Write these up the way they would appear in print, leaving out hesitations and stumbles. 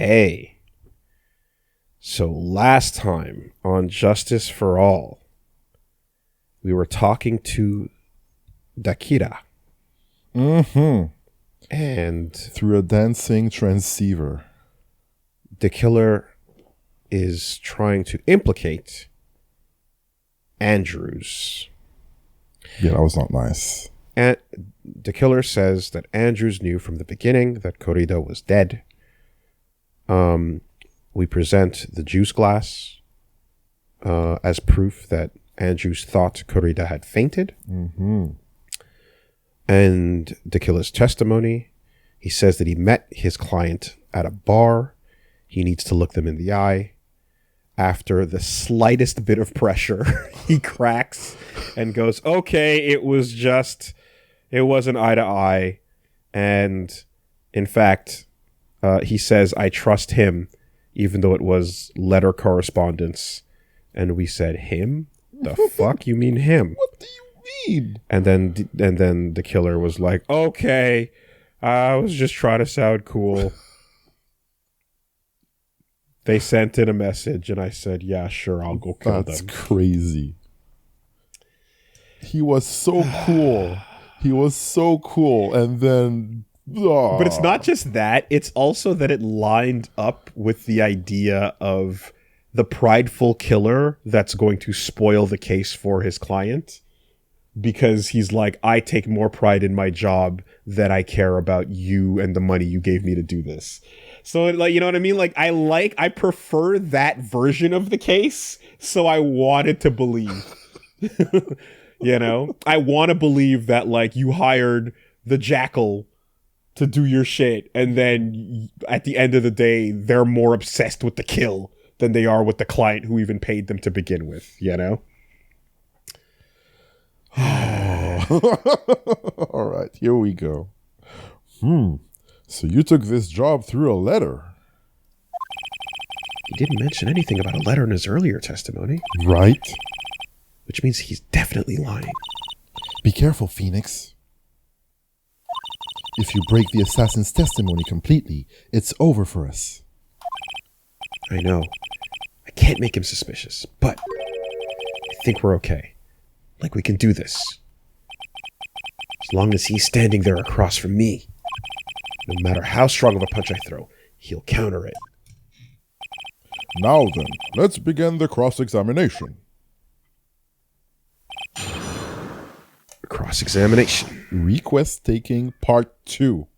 Hey. So last time on Justice for All, we were talking to Dakira. Mm-hmm. And through a dancing transceiver, the killer is trying to implicate Andrews. Yeah, that was not nice. And the killer says that Andrews knew from the beginning that Corrida was dead. We present the juice glass as proof that Andrews thought Corrida had fainted. Mm-hmm. And the killer's testimony, he says that he met his client at a bar. He needs to look them in the eye. After the slightest bit of pressure, he cracks and goes, okay, it was an eye to eye. And in fact, he says, I trust him, even though it was letter correspondence. And we said, him? The fuck you mean him? What do you mean? And then the killer was like, okay, I was just trying to sound cool. They sent in a message, and I said, yeah, sure, I'll go kill them. That's crazy. He was so cool. He was so cool. And then... Oh. But it's not just that. It's also that it lined up with the idea of the prideful killer that's going to spoil the case for his client. Because he's like, I take more pride in my job than I care about you and the money you gave me to do this. So, like, you know what I mean? Like, I prefer that version of the case. So I wanted to believe, you know, I want to believe that, like, you hired the jackal to do your shit. And then at the end of the day, they're more obsessed with the kill than they are with the client who even paid them to begin with, you know? All right, here we go. So you took this job through a letter. He didn't mention anything about a letter in his earlier testimony. Right. Which means he's definitely lying. Be careful, Phoenix. If you break the assassin's testimony completely, it's over for us. I know. I can't make him suspicious, but I think we're okay. Like, we can do this. As long as he's standing there across from me. No matter how strong of a punch I throw, he'll counter it. Now then, let's begin the cross-examination. Cross-examination. Request taking part 2.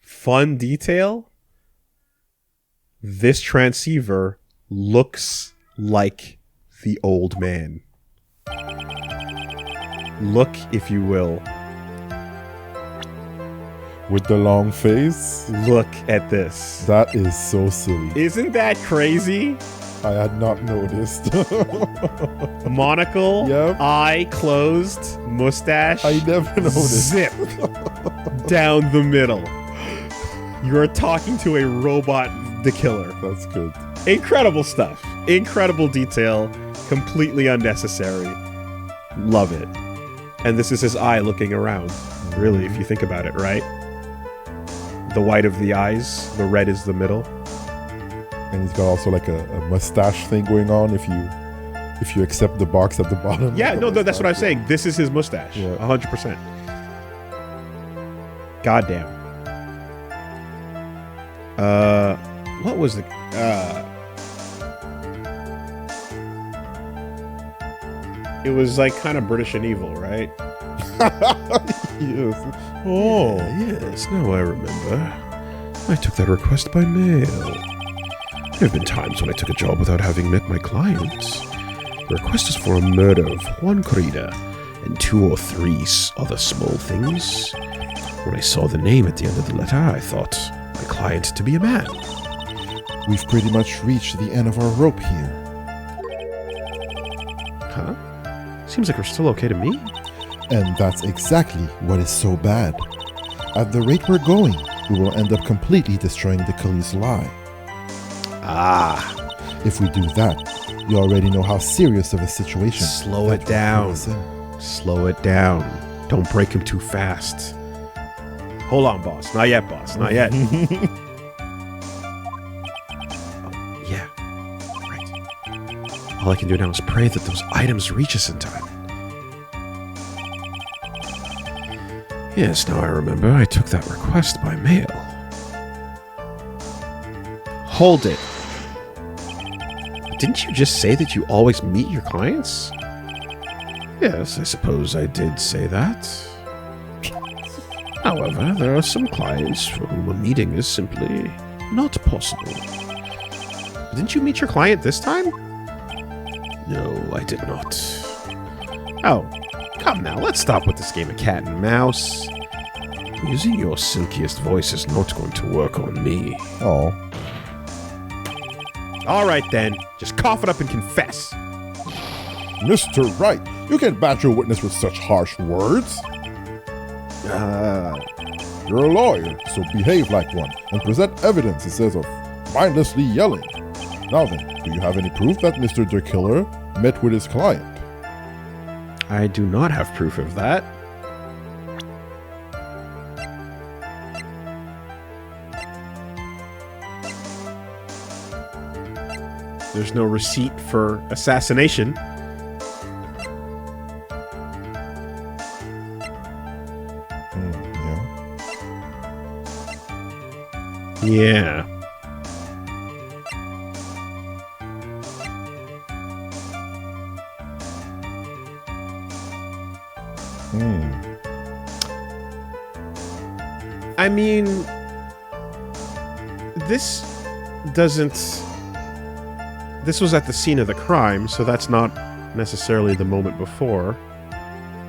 Fun detail. This transceiver looks like the old man. Look, if you will. With the long face? Look at this. That is so silly. Isn't that crazy? I had not noticed. Monocle, yep. Eye closed, mustache. I never noticed. Zip down the middle. You're talking to a robot, the killer. That's good. Incredible stuff. Incredible detail. Completely unnecessary. Love it. And this is his eye looking around. Really, if you think about it, right? The white of the eyes, the red is the middle. And he's got also like a mustache thing going on if you accept the box at the bottom. Yeah, no, that's what I'm saying. This is his mustache. Yeah. 100%. Goddamn. What was the... It was like kind of British and evil, right? Yes. Oh. Yes, now I remember. I took that request by mail. There have been times when I took a job without having met my clients. The request is for a murder of Juan Corrida and 2 or 3 other small things. When I saw the name at the end of the letter, I thought my client to be a man. We've pretty much reached the end of our rope here. Huh? Seems like we're still okay to me. And that's exactly what is so bad. At the rate we're going, we will end up completely destroying the Khalees' lie. Ah. If we do that, you already know how serious of a situation. Slow it down. Slow it down. Don't break him too fast. Hold on, boss. Not yet, boss. Not yet. All I can do now is pray that those items reach us in time. Yes, now I remember. I took that request by mail. Hold it. Didn't you just say that you always meet your clients? Yes, I suppose I did say that. However, there are some clients for whom a meeting is simply not possible. Didn't you meet your client this time? No, I did not. Oh, come now, let's stop with this game of cat and mouse. Using your silkiest voice is not going to work on me. Oh. Alright then, just cough it up and confess. Mr. Wright, you can't badger a witness with such harsh words. You're a lawyer, so behave like one and present evidence instead of mindlessly yelling. Now then, do you have any proof that Mr. the Killer met with his client? I do not have proof of that. There's no receipt for assassination. Yeah. I mean, this was at the scene of the crime, so that's not necessarily the moment before.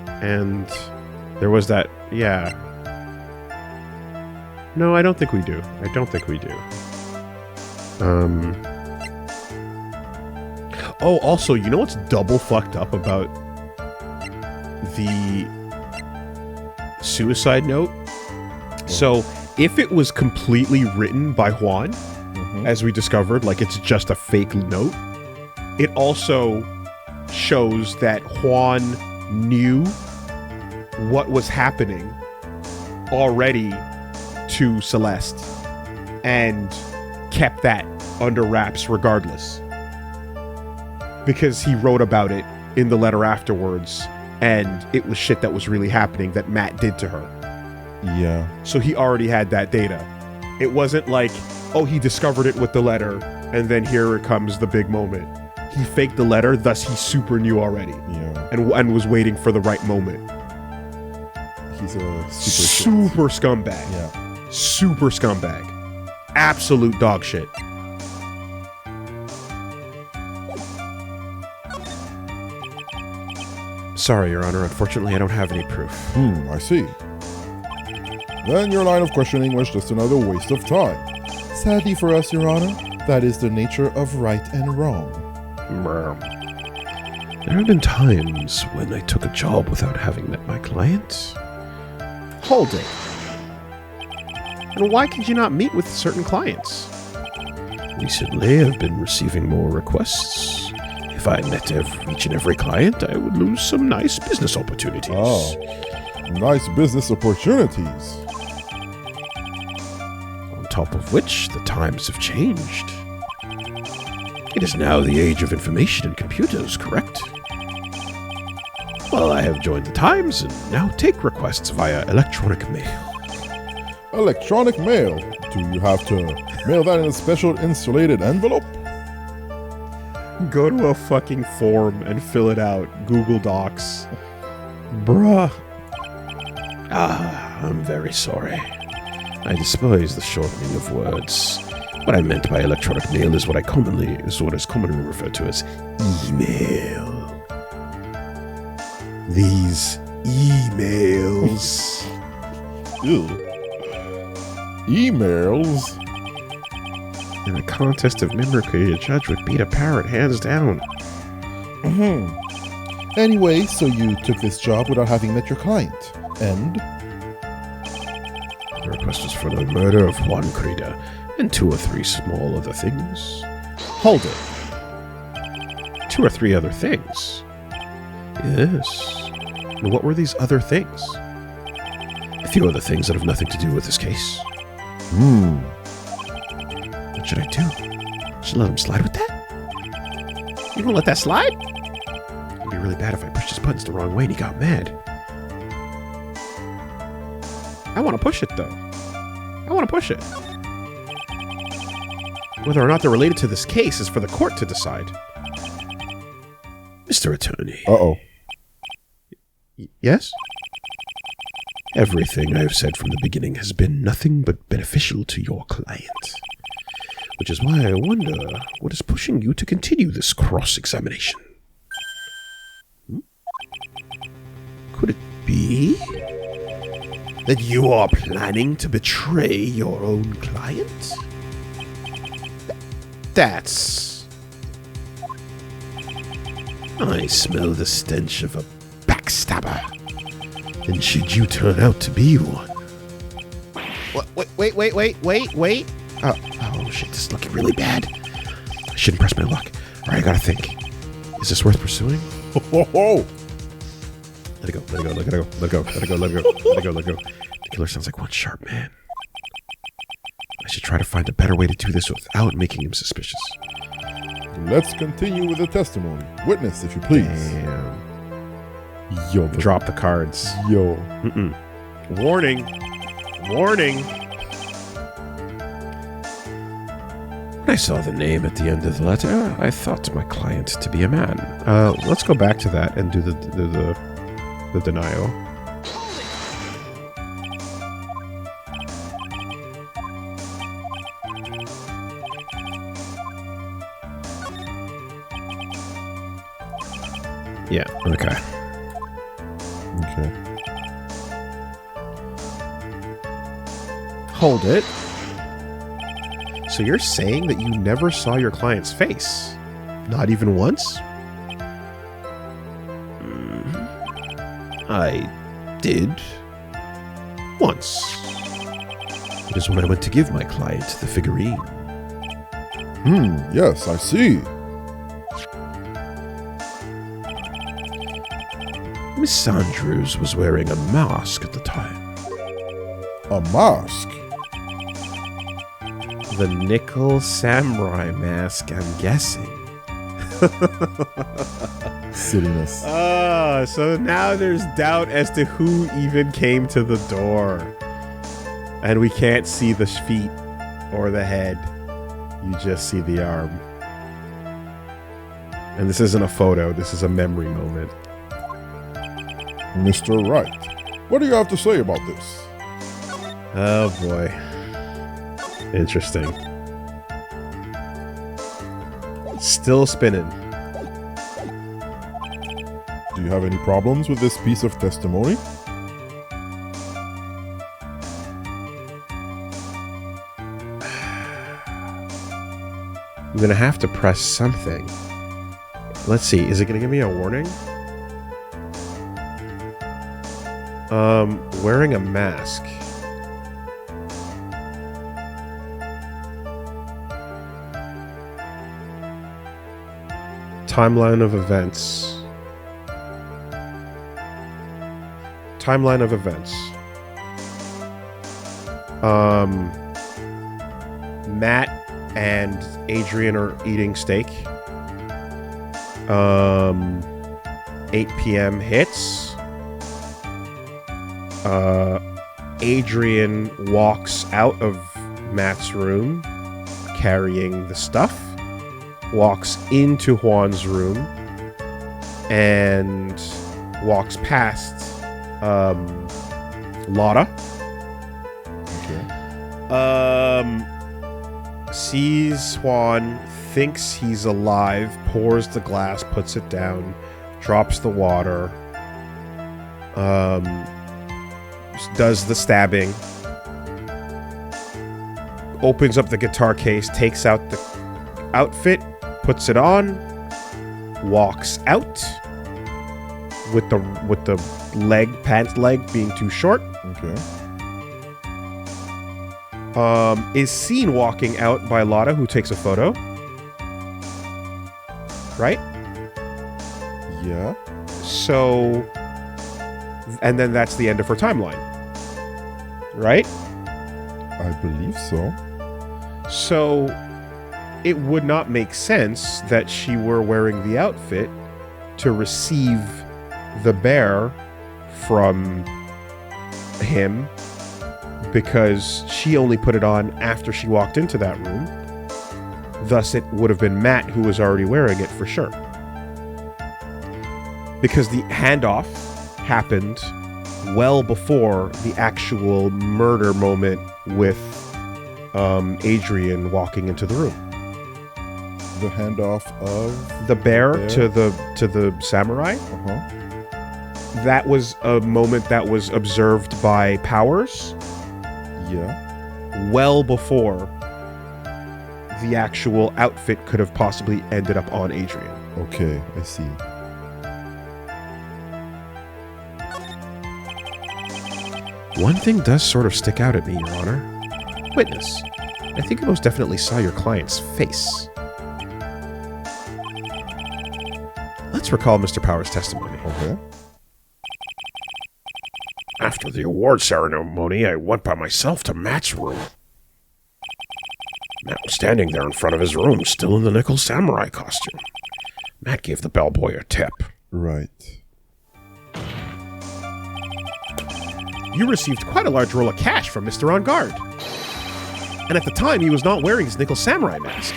And there was that, yeah. No, I don't think we do. Oh, also, you know what's double fucked up about the suicide note? So, if it was completely written by Juan, as we discovered, like it's just a fake note, it also shows that Juan knew what was happening already to Celeste and kept that under wraps regardless. Because he wrote about it in the letter afterwards, and it was shit that was really happening that Matt did to her. Yeah. So he already had that data. It wasn't like, oh, he discovered it with the letter, and then here it comes the big moment. He faked the letter, thus he super knew already. Yeah. And was waiting for the right moment. He's a super scumbag. Yeah. Super scumbag. Absolute dog shit. Sorry, Your Honor. Unfortunately, I don't have any proof. I see. Then your line of questioning was just another waste of time. Sadly for us, Your Honor, that is the nature of right and wrong. There have been times when I took a job without having met my client. Hold it. And why could you not meet with certain clients? Recently, I've been receiving more requests. If I met each and every client, I would lose some nice business opportunities. Oh, nice business opportunities. On top of which, the times have changed. It is now the age of information and computers, correct? Well, I have joined the times and now take requests via electronic mail. Electronic mail? Do you have to mail that in a special insulated envelope? Go to a fucking form and fill it out. Google Docs. Bruh. I'm very sorry. I despise the shortening of words. What I meant by electronic mail is what is commonly referred to as email. These emails. Ew. Emails? In a contest of mimicry, a judge would beat a parrot hands down. Anyway, so you took this job without having met your client, and? The request was for the murder of Juan Crida, and 2 or 3 small other things. Hold it. 2 or 3 other things? Yes. And what were these other things? A few other things that have nothing to do with this case. What should I do? Should I let him slide with that? You gonna let that slide? It'd be really bad if I pushed his buttons the wrong way and he got mad. I want to push it, though. I want to push it. Whether or not they're related to this case is for the court to decide. Mr. Attorney. Uh-oh. Yes? Everything I've said from the beginning has been nothing but beneficial to your client. Which is why I wonder what is pushing you to continue this cross-examination. Could it be that you are planning to betray your own client? That's... I smell the stench of a backstabber. And should you turn out to be one... Wait. Oh, shit, this is looking really bad. I shouldn't press my luck. Alright, I gotta think. Is this worth pursuing? Oh. Let it go. The killer sounds like one sharp man. I should try to find a better way to do this without making him suspicious. Let's continue with the testimony. Witness, if you please. Damn. Yo. Drop the cards. Yo. Warning. When I saw the name at the end of the letter, I thought my client to be a man. Let's go back to that and do the denial. Yeah, okay. Hold it. So you're saying that you never saw your client's face? Not even once? I did. Once. It is when I went to give my client the figurine. Yes, I see. Miss Andrews was wearing a mask at the time. A mask? The nickel samurai mask, I'm guessing. Silliness. So now there's doubt as to who even came to the door. And we can't see the feet or the head. You just see the arm. And this isn't a photo, this is a memory moment. Mr. Wright, what do you have to say about this? Oh boy. Interesting. Still spinning. Do you have any problems with this piece of testimony? I'm gonna have to press something. Let's see, is it gonna give me a warning? Wearing a mask. Timeline of events. Matt and Adrian are eating steak. 8 p.m. hits. Adrian walks out of Matt's room carrying the stuff, walks into Juan's room, and walks past Lotta. Sees Juan, thinks he's alive, pours the glass, puts it down, drops the water, does the stabbing, opens up the guitar case, takes out the outfit, puts it on, walks out with the pants leg being too short. Okay. Is seen walking out by Lotta, who takes a photo. Right? Yeah. So, and then that's the end of her timeline. Right? I believe so. So, it would not make sense that she were wearing the outfit to receive the bear from him, because she only put it on after she walked into that room. Thus, it would have been Matt who was already wearing it for sure. Because the handoff happened well before the actual murder moment with Adrian walking into the room. The handoff of The bear to the samurai. That was a moment that was observed by Powers. Yeah. Well before the actual outfit could have possibly ended up on Adrian. Okay, I see. One thing does sort of stick out at me, Your Honor. Witness, I think I most definitely saw your client's face. Let's recall Mr. Powers' testimony. Okay. After the award ceremony, I went by myself to Matt's room. Matt was standing there in front of his room, still in the nickel samurai costume. Matt gave the bellboy a tip. Right. You received quite a large roll of cash from Mr. On Guard. And at the time, he was not wearing his nickel samurai mask.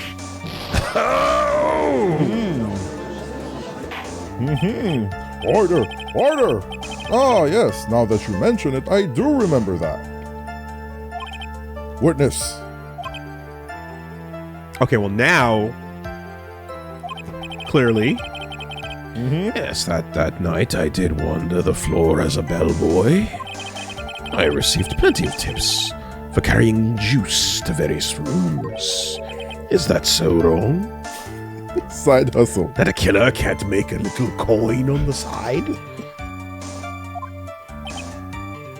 Order! Order! Ah, yes, now that you mention it, I do remember that. Witness. Okay, well now, clearly, Yes, that night I did wander the floor as a bellboy. I received plenty of tips for carrying juice to various rooms. Is that so wrong? Side hustle. That a killer can't make a little coin on the side?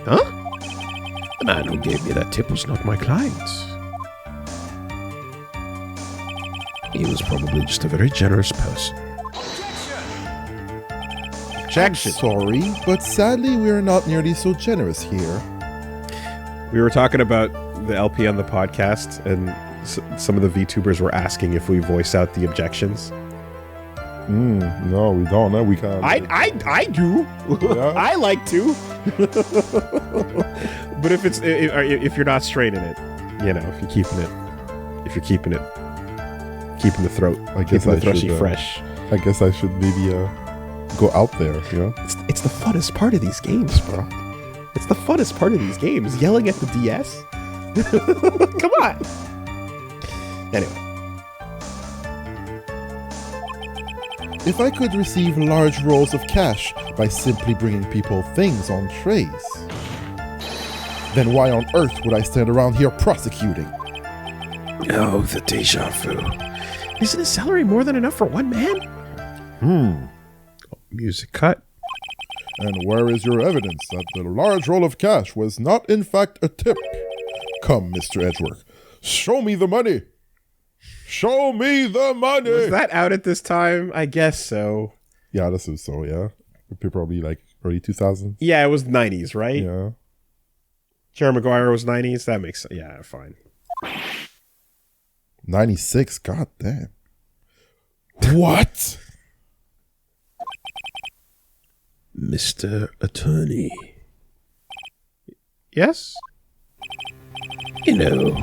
Huh? The man who gave me that tip was not my client. He was probably just a very generous person. objection. Sorry, but sadly we are not nearly so generous here. We were talking about the LP on the podcast, and some of the VTubers were asking if we voice out the objections. No, we don't. No, we can't. I do. Yeah. I like to. But if you're not straining it, you know, if you're keeping the throat, I guess keeping I the thrushy should, fresh. I guess I should maybe go out there. You know, It's the funnest part of these games, bro. It's the funnest part of these games. Yelling at the DS. Come on. Anyway. if I could receive large rolls of cash by simply bringing people things on trays, then why on earth would I stand around here prosecuting? Oh, the deja vu. Isn't his salary more than enough for one man? Music cut. And where is your evidence that the large roll of cash was not in fact a tip? Come, Mr. Edgeworth, show me the money! Show me the money! Was that out at this time? I guess so. Yeah, this is so, yeah. Probably like early 2000s. Yeah, it was 90s, right? Yeah. Jerry Maguire was 90s. That makes sense. Yeah, fine. 96, god damn. What? Mr. Attorney. Yes? You know,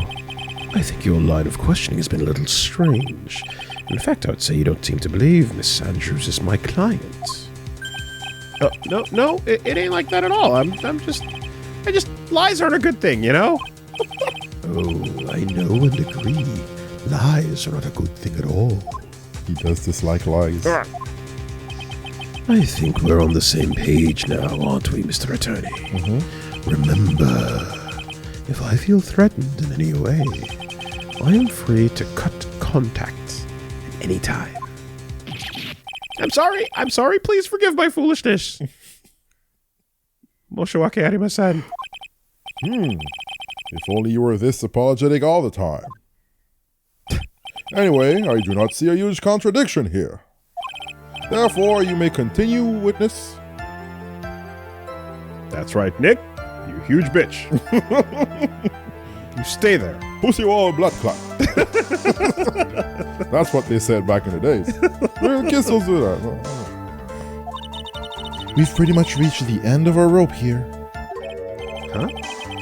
I think your line of questioning has been a little strange. In fact, I would say you don't seem to believe Miss Andrews is my client. No, it ain't like that at all. I just lies aren't a good thing, you know? Oh, I know and agree. Lies are not a good thing at all. He does dislike lies. I think we're on the same page now, aren't we, Mr. Attorney? Remember, if I feel threatened in any way, I am free to cut contact at any time. I'm sorry. Please forgive my foolishness. Moshawake arimasen. If only you were this apologetic all the time. Anyway, I do not see a huge contradiction here. Therefore, you may continue, witness. That's right, Nick. You huge bitch. You stay there. Pussy wall blood clot. That's what they said back in the days. Kids will do that. We've pretty much reached the end of our rope here. Huh?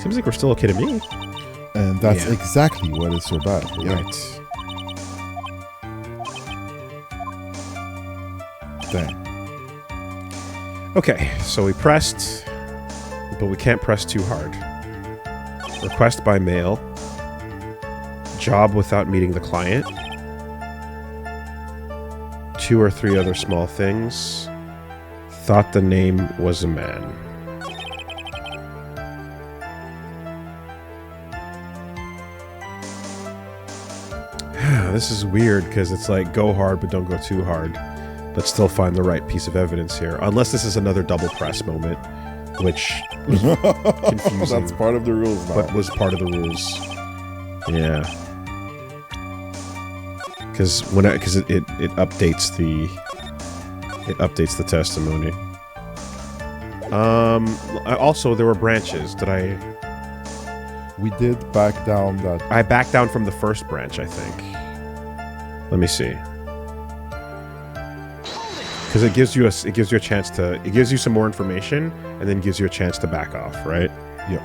Seems like we're still okay to me. And that's exactly what is so bad. Right. Dang. Okay, so we pressed, but we can't press too hard. Request by mail. Job without meeting the client. 2 or 3 other small things. Thought the name was a man. This is weird because it's like go hard but don't go too hard, but still find the right piece of evidence here. Unless this is another double press moment, which was confusing. That's part of the rules now. But was part of the rules. Yeah. Because it updates the testimony. Also there were branches. We did back down that. I backed down from the first branch, I think. Let me see. Because it gives you a chance to, it gives you some more information and then gives you a chance to back off, right? Yeah.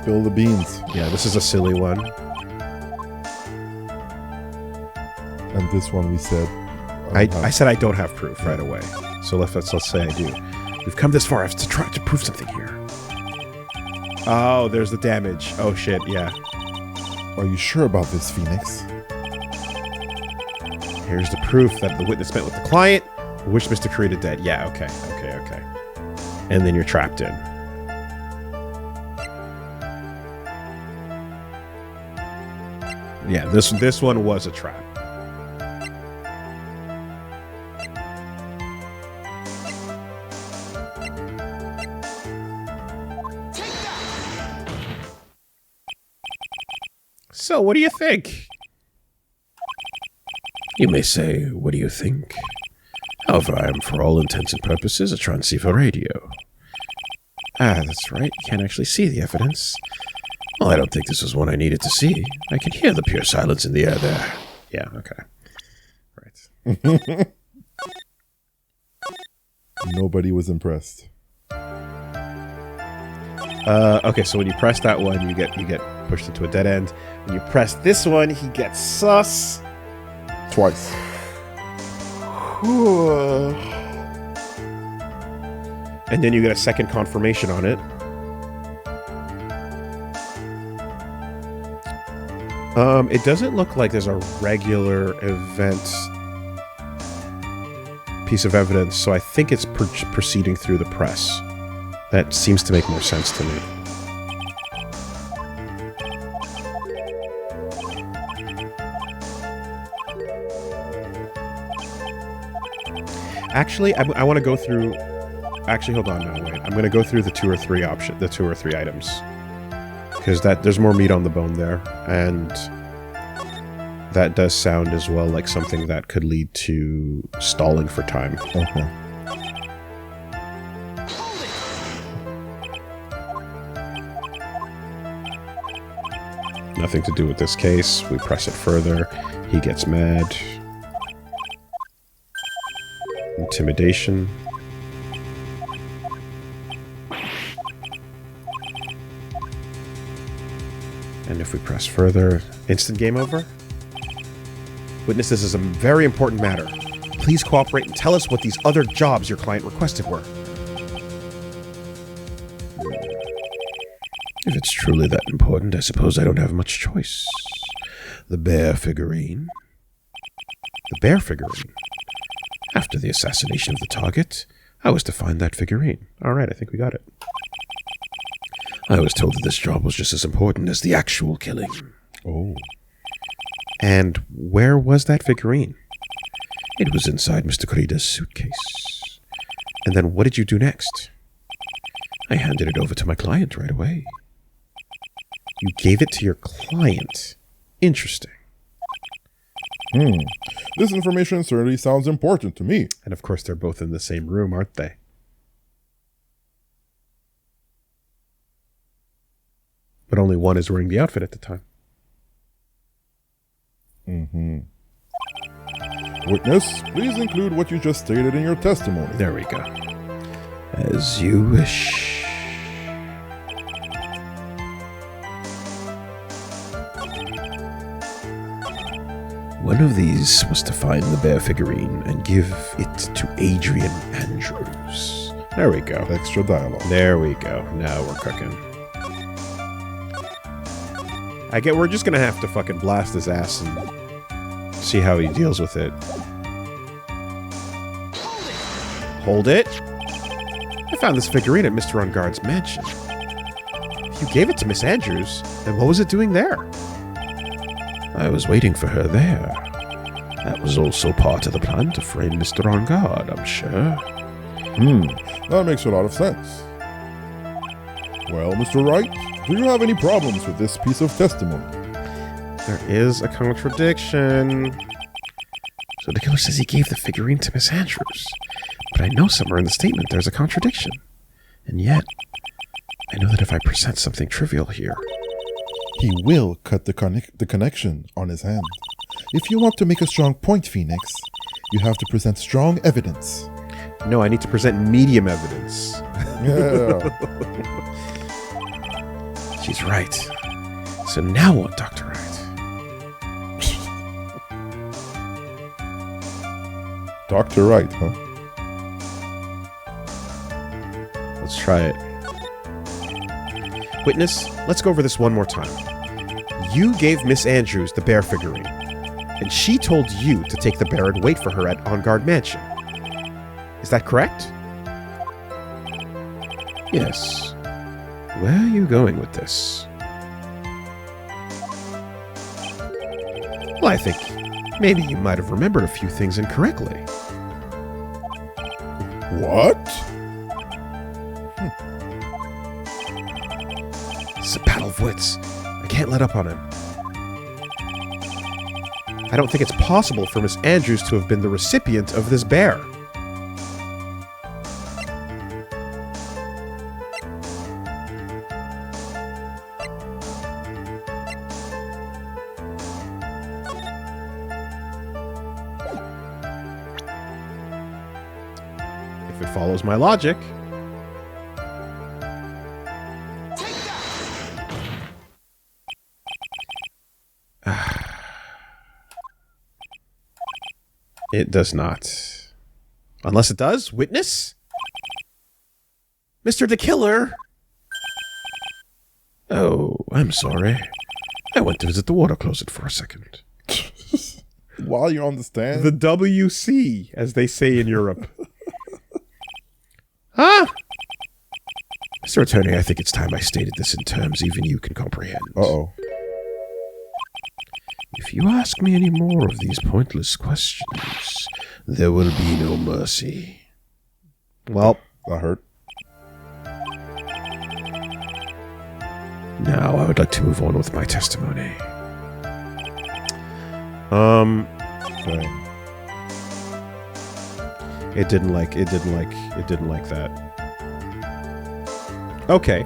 Spill the beans. Yeah, this is a silly one. And this one we said. I said I don't have proof right away. So let's say I do. We've come this far to try to prove something here. Oh, there's the damage. Oh shit, yeah. Are you sure about this, Phoenix? Here's the proof that the witness met with the client, who wished Mr. Kurita dead. Yeah, okay. And then you're trapped in. Yeah, this one was a trap. So, what do you think? You may say, what do you think? However, I am, for all intents and purposes, a transceiver radio. Ah, that's right. You can't actually see the evidence. Well, I don't think this was one I needed to see. I can hear the pure silence in the air there. Yeah, okay. Right. Nobody was impressed. Okay, so when you press that one, you get pushed into a dead end. When you press this one, he gets sus. Twice. And then you get a second confirmation on it. It doesn't look like there's a regular event piece of evidence, so I think it's proceeding through the press. That seems to make more sense to me. Actually, I want to go through... Actually, hold on. No, wait. I'm going to go through the 2 or 3 items. Because there's more meat on the bone there. And that does sound as well like something that could lead to stalling for time. Okay. Nothing to do with this case. We press it further. He gets mad. Intimidation. And if we press further, instant game over. Witness, this is a very important matter. Please cooperate and tell us what these other jobs your client requested were. If it's truly that important, I suppose I don't have much choice. The bear figurine. The bear figurine. After the assassination of the target, I was to find that figurine. All right, I think we got it. I was told that this job was just as important as the actual killing. Oh. And where was that figurine? It was inside Mr. Kurita's suitcase. And then what did you do next? I handed it over to my client right away. You gave it to your client. Interesting. This information certainly sounds important to me. And of course, they're both in the same room, aren't they? But only one is wearing the outfit at the time. Witness, please include what you just stated in your testimony. There we go. As you wish. One of these was to find the bear figurine and give it to Adrian Andrews. There we go. Extra dialogue. There we go. Now we're cooking. We're just gonna have to fucking blast his ass and see how he deals with it. Hold it. I found this figurine at Mr. Ungard's mansion. If you gave it to Miss Andrews, then what was it doing there? I was waiting for her there. That was also part of the plan to frame Mr. Ungard, I'm sure. That makes a lot of sense. Well, Mr. Wright, do you have any problems with this piece of testimony? There is a contradiction. So the killer says he gave the figurine to Miss Andrews. But I know somewhere in the statement there's a contradiction. And yet, I know that if I present something trivial here, He will cut the connection on his hand. If you want to make a strong point, Phoenix, you have to present strong evidence. No, I need to present medium evidence. Yeah. she's right. So now what, Dr. Wright? Dr. Wright, huh? Let's try it. Witness, let's go over this one more time. You gave Miss Andrews the bear figurine, and she told you to take the bear and wait for her at On Guard Mansion. Is that correct? Yes. Where are you going with this? Well, I think maybe you might have remembered a few things incorrectly. What? It's a battle of wits. I can't let up on him. I don't think it's possible for Miss Andrews to have been the recipient of this bear. If it follows my logic. It does not. Unless it does. Witness? Mr. the Killer? Oh, I'm sorry. I went to visit the water closet for a second. While you're on the stand? The WC, as they say in Europe. Huh? Mr. Attorney, I think it's time I stated this in terms even you can comprehend. Uh-oh. If you ask me any more of these pointless questions, there will be no mercy. Well, That hurt. Now I would like to move on with my testimony. Okay. it didn't like that. Okay.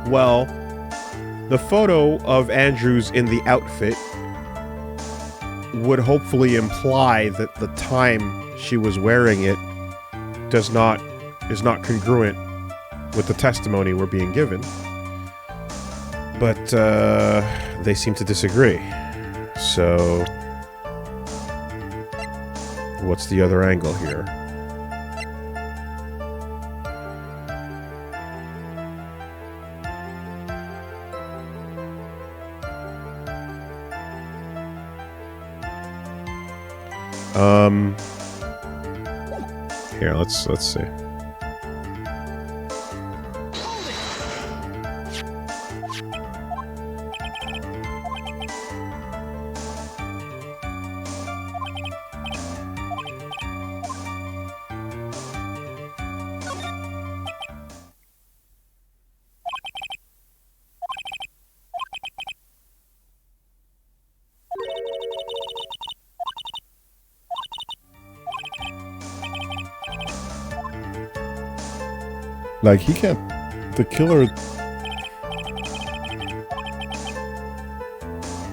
Well, the photo of Andrews in the outfit would hopefully imply that the time she was wearing it is not congruent with the testimony we're being given. But they seem to disagree. So what's the other angle here? Here, let's see. Like, he can't... The killer...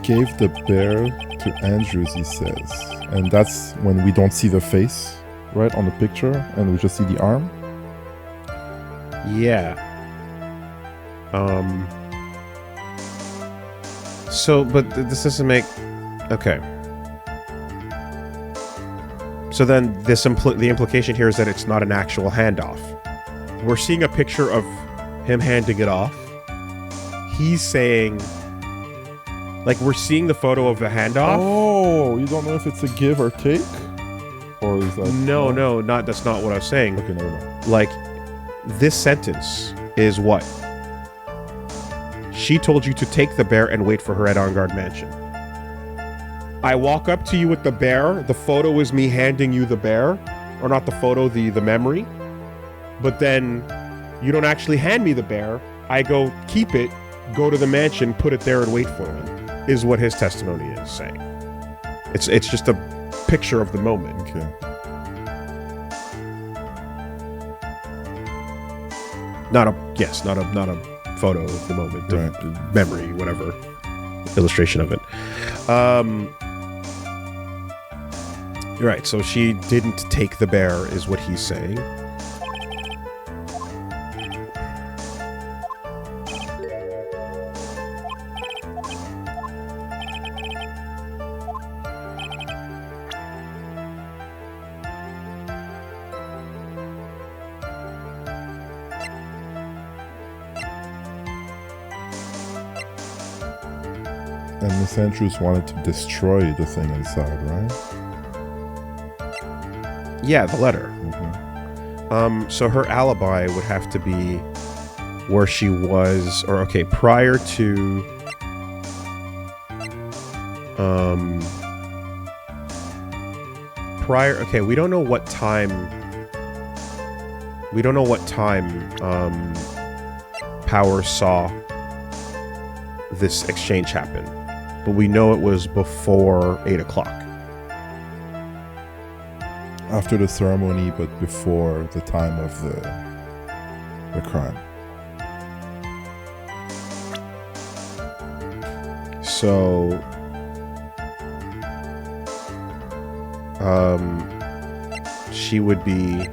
Gave the bear to Andrews, he says. And that's when we don't see the face, right, on the picture, and we just see the arm. Yeah. So, but this doesn't make... Okay. So then the implication here is that it's not an actual handoff. We're seeing a picture of him handing it off. He's saying... Like, we're seeing the photo of the handoff. Oh, you don't know if it's a give or take? Or is that... No, that's not what I was saying. Okay, never mind. Like, this sentence is what? She told you to take the bear and wait for her at Arngard Mansion. I walk up to you with the bear. The photo is me handing you the bear. Or not the photo, the memory. But then you don't actually hand me the bear. I go, keep it, go to the mansion, put it there and wait for me. Is what his testimony is saying. It's just a picture of the moment. Okay. Not a photo of the moment, Right. Memory, whatever illustration of it. You're right. So she didn't take the bear, is what he's saying. And Miss Andrews wanted to destroy the thing inside, right? Yeah, the letter. Mm-hmm. So her alibi would have to be where she was, or okay, prior to okay, we don't know what time Power saw this exchange happen, but we know it was before 8 o'clock. After the ceremony, but before the time of the crime. So, she would be...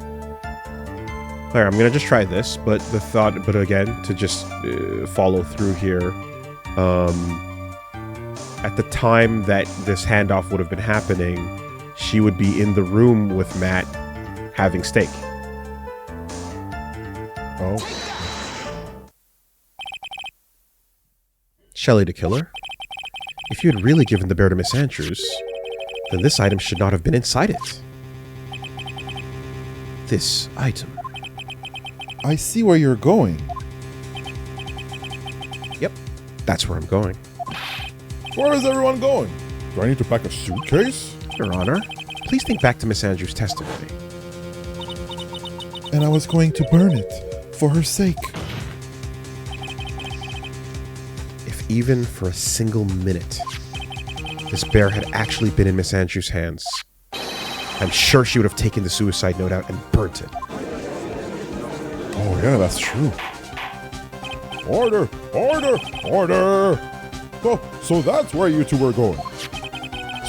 Alright, I'm gonna just try this, but again, to just follow through here, at the time that this handoff would have been happening, she would be in the room with Matt having steak. Oh. Shelley the killer? If you had really given the bear to Miss Andrews, then this item should not have been inside it. This item. I see where you're going. Yep, that's where I'm going. Where is everyone going? Do I need to pack a suitcase? Your Honor, please think back to Miss Andrews' testimony. And I was going to burn it, for her sake. If even for a single minute, this bear had actually been in Miss Andrews' hands, I'm sure she would have taken the suicide note out and burnt it. Oh yeah, that's true. Order! Order! Order! Oh, so that's where you two were going.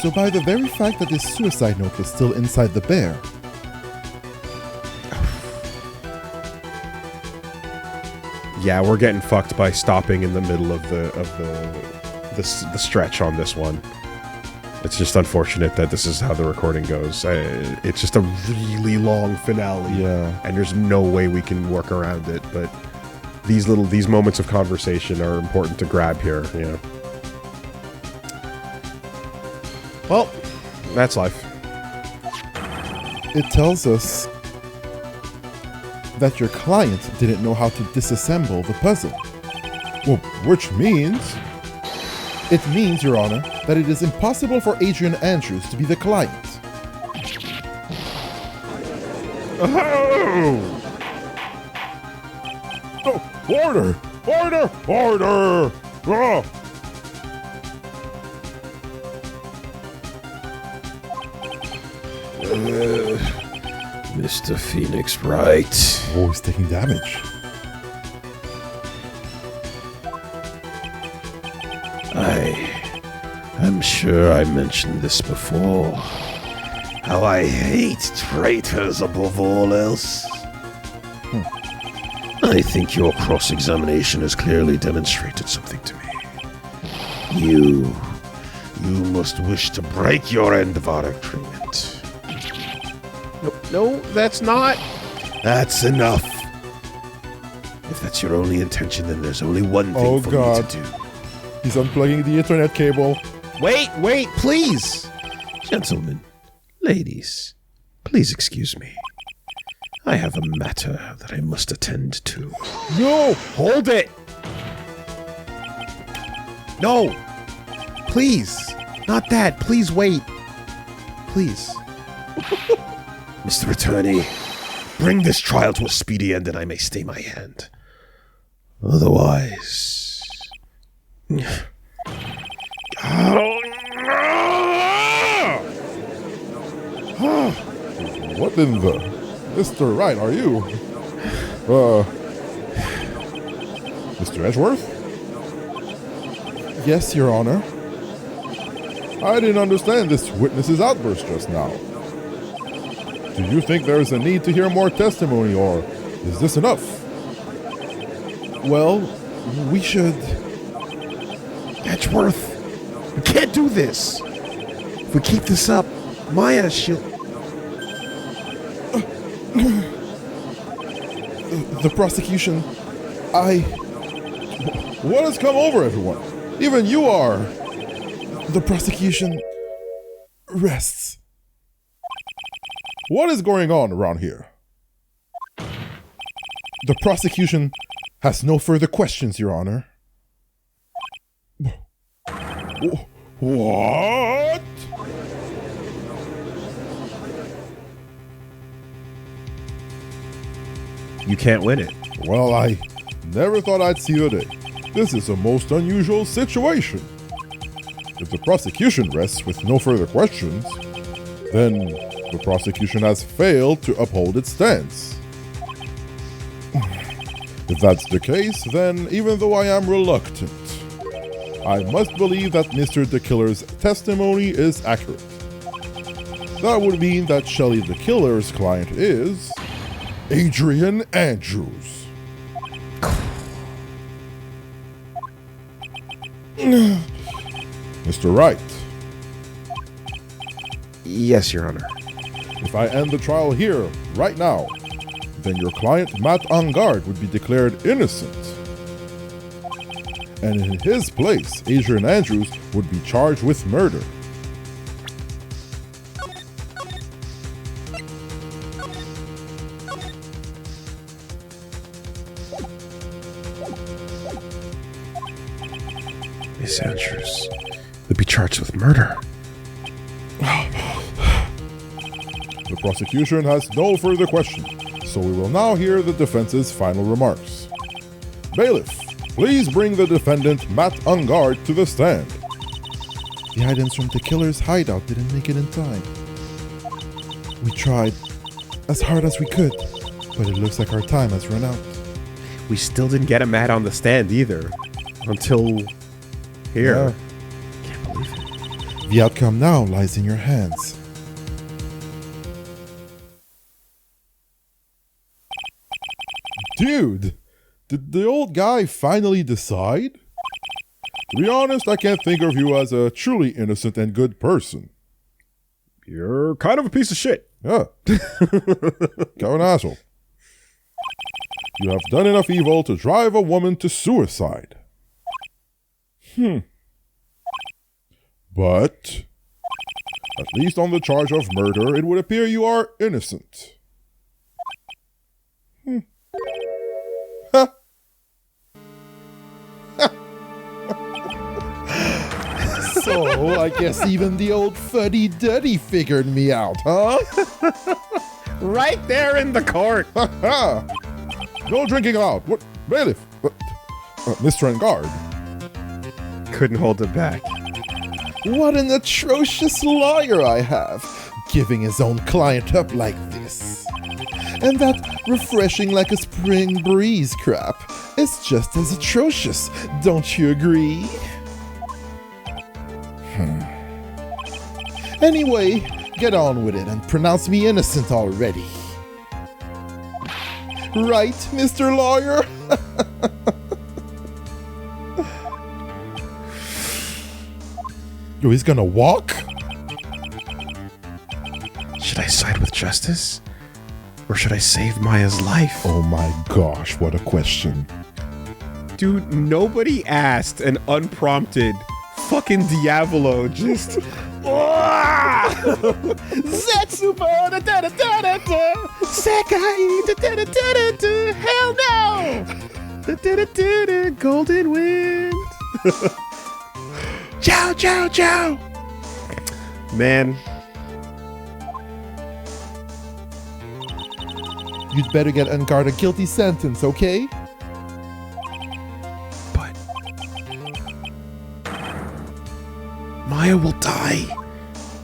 So by the very fact that this suicide note was still inside the bear... Yeah, we're getting fucked by stopping in the middle of the stretch on this one. It's just unfortunate that this is how the recording goes. It's just a really long finale. Yeah. And there's no way we can work around it, but these moments of conversation are important to grab here, you know. Well, that's life. It tells us that your client didn't know how to disassemble the puzzle. Well, which means... It means, Your Honor, that it is impossible for Adrian Andrews to be the client. Oh, order! Order! Order! Ah! Mr. Phoenix Wright. Oh, he's taking damage. I'm sure I mentioned this before. How I hate traitors above all else. I think your cross-examination has clearly demonstrated something to me. You must wish to break your end of our agreement. No, that's not. That's enough. If that's your only intention, then there's only one thing for me to do. He's unplugging the Ethernet cable. Wait, please. Gentlemen, ladies, please excuse me. I have a matter that I must attend to. No, hold it. No, please, not that. Please wait. Please. Mr. Attorney, bring this trial to a speedy end and I may stay my hand. Otherwise... What in the... Mr. Wright, are you? Mr. Edgeworth? Yes, Your Honor. I didn't understand this witness's outburst just now. Do you think there is a need to hear more testimony, or is this enough? Well, we should... Edgeworth, we can't do this. If we keep this up, Maya, she'll... The prosecution... What has come over everyone? Even you are... The prosecution... rests. What is going on around here? The prosecution has no further questions, Your Honor. What? You can't win it. Well, I never thought I'd see the day. This is a most unusual situation. If the prosecution rests with no further questions, then the prosecution has failed to uphold its stance. If that's the case, then even though I am reluctant, I must believe that Mr. the Killer's testimony is accurate. That would mean that Shelley the Killer's client is... Adrian Andrews. Mr. Wright. Yes, Your Honor. If I end the trial here, right now, then your client, Matt Angard, would be declared innocent. And in his place, Adrian Andrews would be charged with murder. Miss Andrews would be charged with murder. The prosecution has no further questions, so we will now hear the defense's final remarks. Bailiff, please bring the defendant, Matt Angard, to the stand. The items from the killer's hideout didn't make it in time. We tried as hard as we could, but it looks like our time has run out. We still didn't get a Matt on the stand either. Until here. Yeah. Can't believe it. The outcome now lies in your hands. Dude, did the old guy finally decide? To be honest, I can't think of you as a truly innocent and good person. You're kind of a piece of shit. Yeah. Kind of an asshole. You have done enough evil to drive a woman to suicide. But, at least on the charge of murder, it would appear you are innocent. So, I guess even the old fuddy-duddy figured me out, huh? Right there in the court. No drinking allowed. What? Bailiff? Mr. Angard. Couldn't hold it back. What an atrocious lawyer I have, giving his own client up like this. And that refreshing like a spring breeze crap is just as atrocious, don't you agree? Anyway, get on with it and pronounce me innocent already. Right, Mr. Lawyer? Yo, he's gonna walk? Should I side with justice? Or should I save Maya's life? Oh my gosh, what a question. Dude, nobody asked an unprompted fucking Diavolo just. Zetsubo, da da da da da da, Sekai, da da da da da da, hell no, da da da da da, golden wind. Ciao, ciao, ciao. Man, You'd better get Angard a guilty sentence, okay? But Maya will die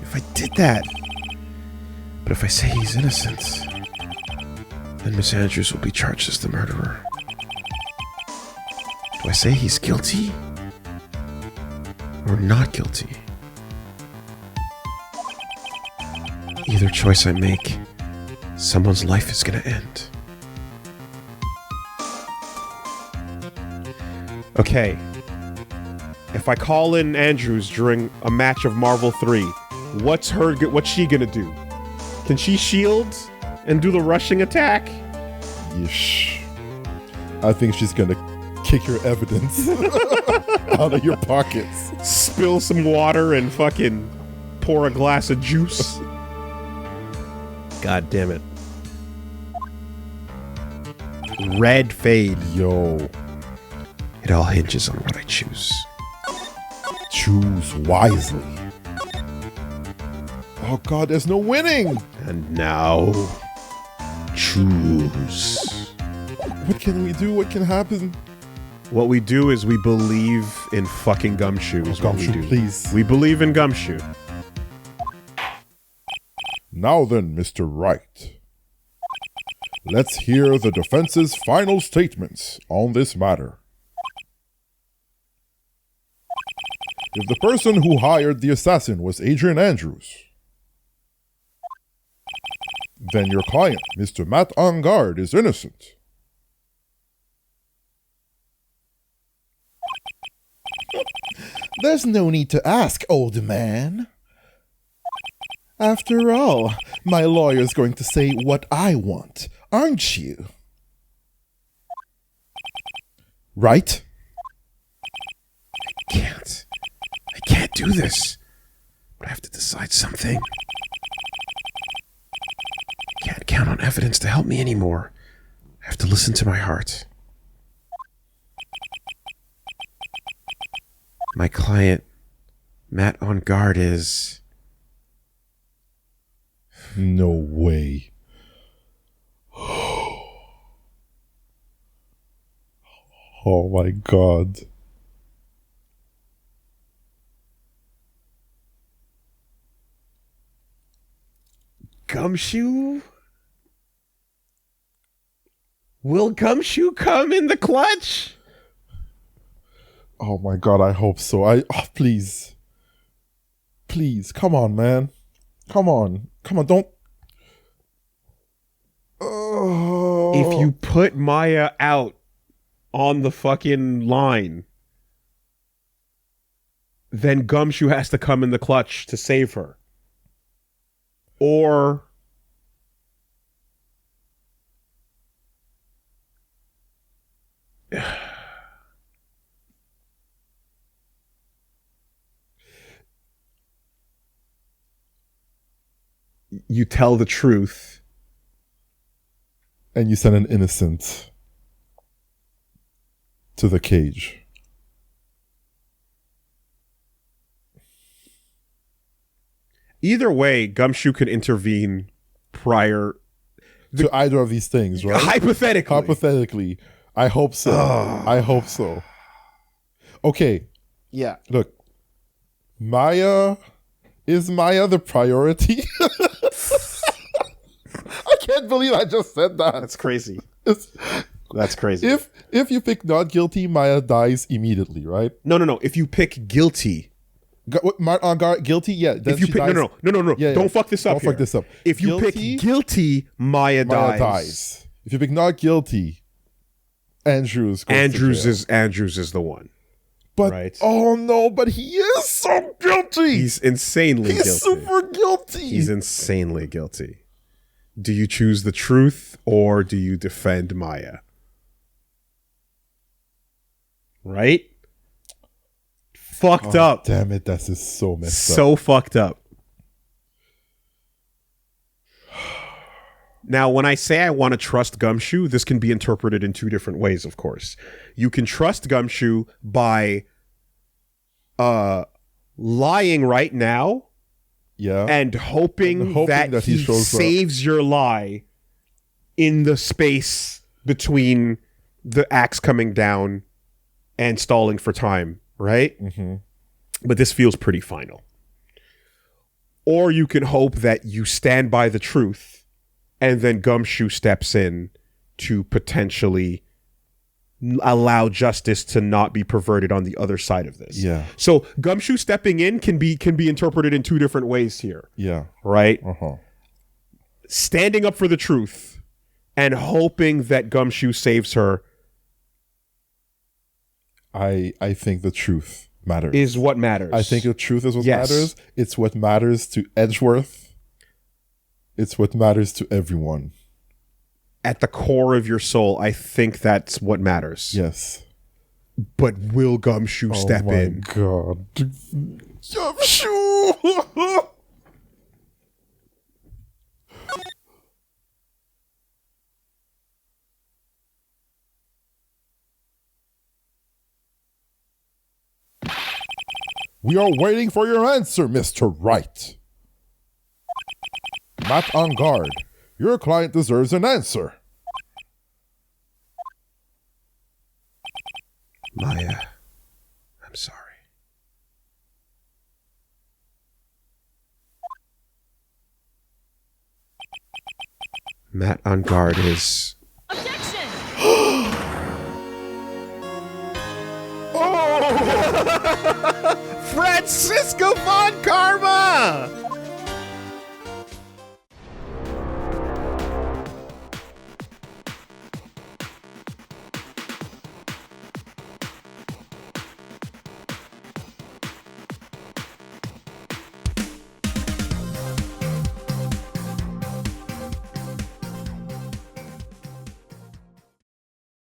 if I did that. But if I say he's innocent, then Miss Andrews will be charged as the murderer. Do I say he's guilty? Or not guilty? Either choice I make, someone's life is gonna end. okay. If I call in Andrews during a match of Marvel 3, what's she gonna do? Can she shield and do the rushing attack? Yeesh. I think she's gonna kick your evidence out of your pockets. Spill some water and fucking pour a glass of juice? God damn it. Red fade. Yo, It all hinges on what I choose. choose wisely. Oh god, there's no winning! And now, choose. What can we do? What can happen? What we do is we believe in fucking Gumshoe. Is what we Gumshoe, do. please. We believe in Gumshoe. Now then, Mr. Wright. Let's hear the defense's final statements on this matter. If the person who hired the assassin was Adrian Andrews, then your client, Mr. Matt Angard, is innocent. There's no need to ask, old man. After all, my lawyer's going to say what I want, aren't you? Right? I can't do this. But I have to decide something. Can't count on evidence to help me anymore. I have to listen to my heart. My client, Matt on guard, is... No way. Oh my god. Gumshoe? Will Gumshoe come in the clutch? Oh my god, I hope so. Please. Please, come on, man. Come on, don't. Oh. If you put Maya out on the fucking line, then Gumshoe has to come in the clutch to save her. Or you tell the truth. And you send an innocent to the cage. Either way, Gumshoe could intervene prior To either of these things, right? hypothetically. Hypothetically. I hope so. I hope so. Okay, Yeah. look. Is Maya the priority? I can't believe I just said that. That's crazy. It's- That's crazy. if you pick not guilty, Maya dies immediately, right? No. If you pick guilty, On guard, guilty. Yeah. Then If you she pick, dies. no. Yeah, Don't fuck this up. Don't fuck this up. If you pick guilty, Maya dies. If you pick not guilty, Andrews Andrews is the one. But right. Oh no! But he is so guilty. He's insanely guilty. He's super guilty. He's insanely guilty. Do you choose the truth or do you defend Maya? Right? Fucked up. Damn it! This is so messed up. So fucked up. Now, when I say I want to trust Gumshoe, this can be interpreted in two different ways, of course. You can trust Gumshoe by lying right now, and hoping that he saves your lie in the space between the axe coming down and stalling for time, right? Mm-hmm. But this feels pretty final. Or you can hope that you stand by the truth and then Gumshoe steps in to potentially allow justice to not be perverted on the other side of this. Yeah. So Gumshoe stepping in can be interpreted in two different ways here. Yeah. Right? Uh-huh. Standing up for the truth and hoping that Gumshoe saves her. I think the truth matters. Is what matters. I think the truth is what matters. It's what matters to Edgeworth. It's what matters to everyone. At the core of your soul, I think that's what matters. Yes. But will Gumshoe step in? Oh my God. Gumshoe! We are waiting for your answer, Mr. Wright. Matt on guard. Your client deserves an answer. Maya, I'm sorry. Matt on guard is... Objection! Oh!